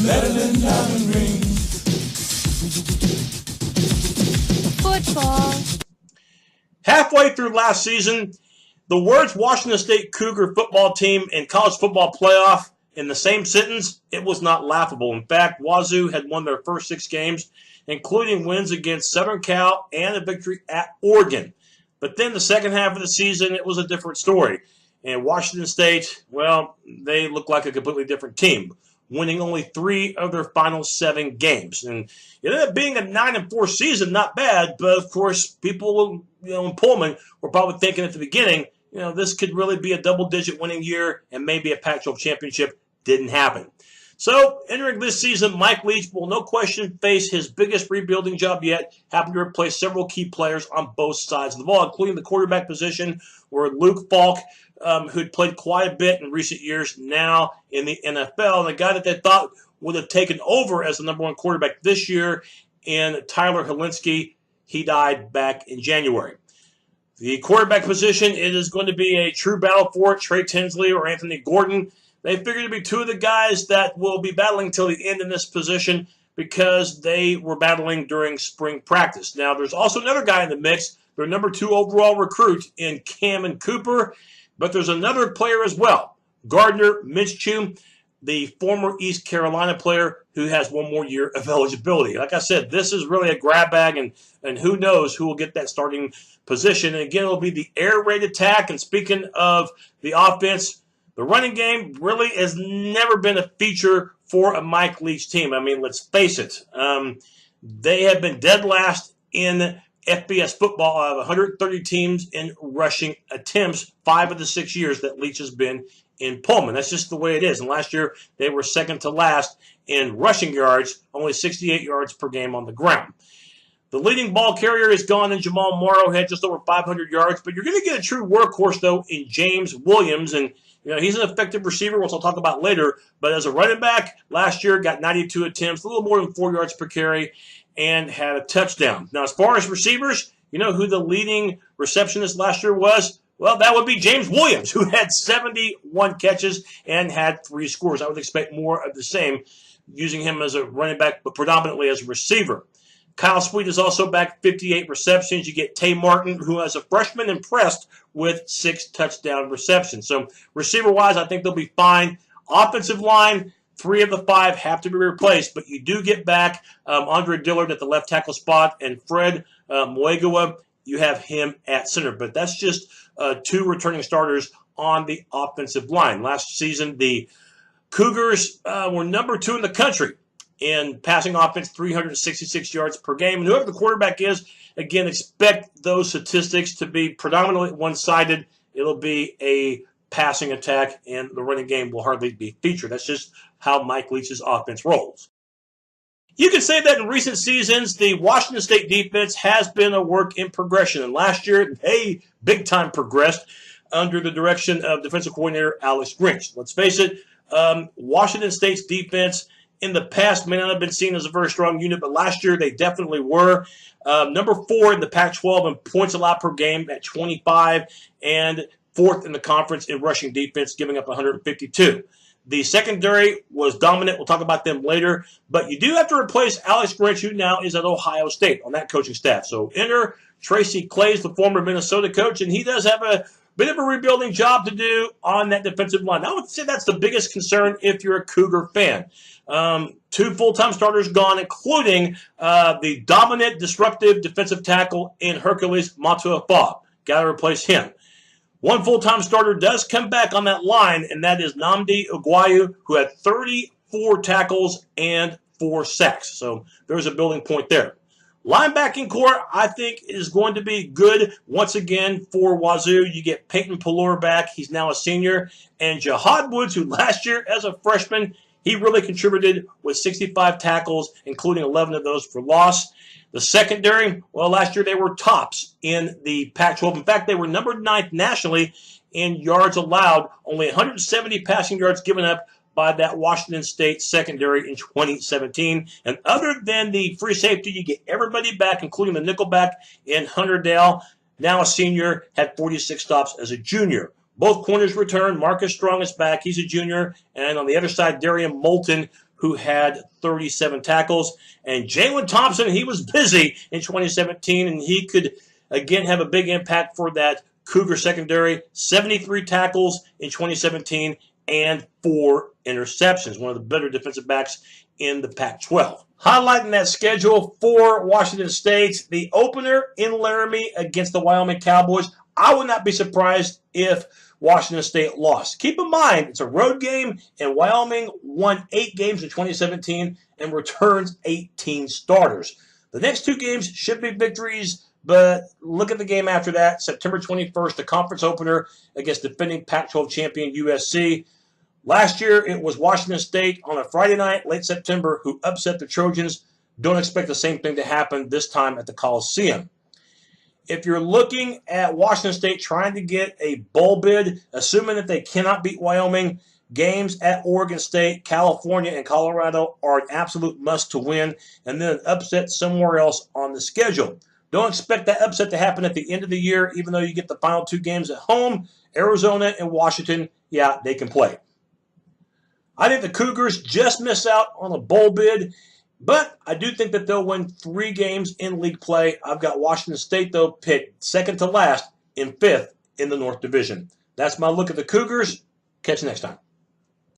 better than diamond rings. Football. Halfway through last season, the words Washington State Cougar football team and college football playoff in the same sentence, it was not laughable. In fact, Wazzu had won their first 6 games, including wins against Southern Cal and a victory at Oregon. But then the second half of the season, it was a different story. And Washington State, well, they look like a completely different team, winning only 3 of their final 7 games. And it ended up being a 9-4 season, not bad, but of course, people in Pullman were probably thinking at the beginning, this could really be a double-digit winning year and maybe a Pac-12 championship. Didn't happen. So, entering this season, MIke Leach will no question face his biggest rebuilding job yet, having to replace several key players on both sides of the ball, including the quarterback position, where Luke Falk, who'd played quite a bit in recent years, now in the NFL, and the guy that they thought would have taken over as the #1 quarterback this year, in Tyler Helinski, he died back in January. The quarterback position, it is going to be a true battle for it, Trey Tinsley or Anthony Gordon. They figure to be 2 of the guys that will be battling till the end in this position because they were battling during spring practice. Now, there's also another guy in the mix, their #2 overall recruit in Cameron Cooper, but there's another player as well, Gardner Minshew, the former East Carolina player who has 1 more year of eligibility. Like I said, this is really a grab bag, and who knows who will get that starting position. And again, it'll be the air raid attack. And speaking of the offense, the running game really has never been a feature for a MIke Leach team. I mean, let's face it. They have been dead last in FBS football out of 130 teams in rushing attempts 5 of the 6 years that Leach has been in Pullman. That's just the way it is. And last year, they were second to last in rushing yards, only 68 yards per game on the ground. The leading ball carrier is gone in Jamal Morrow, had just over 500 yards, but you're going to get a true workhorse, though, in James Williams. And he's an effective receiver, which I'll talk about later. But as a running back, last year got 92 attempts, a little more than 4 yards per carry, and had a touchdown. Now, as far as receivers, you know who the leading receptionist last year was? Well, that would be James Williams, who had 71 catches and had 3 scores. I would expect more of the same, using him as a running back, but predominantly as a receiver. Kyle Sweet is also back, 58 receptions. You get Tay Martin, who as a freshman impressed with 6 touchdown receptions. So receiver-wise, I think they'll be fine. Offensive line, 3 of the 5 have to be replaced, but you do get back Andre Dillard at the left tackle spot, and Fred Muegawa, you have him at center. But that's just 2 returning starters on the offensive line. Last season, the Cougars were #2 in the country in passing offense, 366 yards per game. And whoever the quarterback is, again, expect those statistics to be predominantly one-sided. It'll be a passing attack, and the running game will hardly be featured. That's just how MIke Leach's offense rolls. You can say that in recent seasons, the Washington State defense has been a work in progression. And last year, they big-time progressed under the direction of defensive coordinator Alex Grinch. Let's face it, Washington State's defense in the past may not have been seen as a very strong unit, but last year they definitely were. #4 in the Pac-12 in points allowed per game at 25, and 4th in the conference in rushing defense, giving up 152. The secondary was dominant. We'll talk about them later. But you do have to replace Alex Grinch, who now is at Ohio State on that coaching staff. So enter Tracy Claeys, the former Minnesota coach, and he does have a bit of a rebuilding job to do on that defensive line. I would say that's the biggest concern if you're a Cougar fan. 2 full-time starters gone, including the dominant, disruptive defensive tackle in Hercules Matuafa. Got to replace him. 1 full-time starter does come back on that line, and that is Nnamdi Oguayu, who had 34 tackles and 4 sacks. So there's a building point there. Linebacking core, I think, is going to be good once again for Wazzu. You get Peyton Pallor back. He's now a senior. And Jahad Woods, who last year as a freshman, he really contributed with 65 tackles, including 11 of those for loss. The secondary, well, last year they were tops in the Pac-12. In fact, they were number 9th nationally in yards allowed, only 170 passing yards given up by that Washington State secondary in 2017. And other than the free safety, you get everybody back, including the nickelback in Hunter Dale, now a senior, had 46 stops as a junior. Both corners return. Marcus Strong is back. He's a junior. And on the other side, Darian Moulton, who had 37 tackles. And Jalen Thompson, he was busy in 2017, and he could, again, have a big impact for that Cougar secondary. 73 tackles in 2017 and 4 interceptions. One of the better defensive backs in the Pac-12. Highlighting that schedule for Washington State, the opener in Laramie against the Wyoming Cowboys. I would not be surprised if Washington State lost. Keep in mind, it's a road game, and Wyoming won 8 games in 2017 and returns 18 starters. The next 2 games should be victories, but look at the game after that, September 21st, the conference opener against defending Pac-12 champion USC. Last year, it was Washington State on a Friday night, late September, who upset the Trojans. Don't expect the same thing to happen this time at the Coliseum. If you're looking at Washington State trying to get a bowl bid, assuming that they cannot beat Wyoming, games at Oregon State, California, and Colorado are an absolute must to win, and then an upset somewhere else on the schedule. Don't expect that upset to happen at the end of the year, even though you get the final 2 games at home. Arizona and Washington, yeah, they can play. I think the Cougars just miss out on a bowl bid, but I do think that they'll win 3 games in league play. I've got Washington State, though, picked second to last in 5th in the North Division. That's my look at the Cougars. Catch you next time.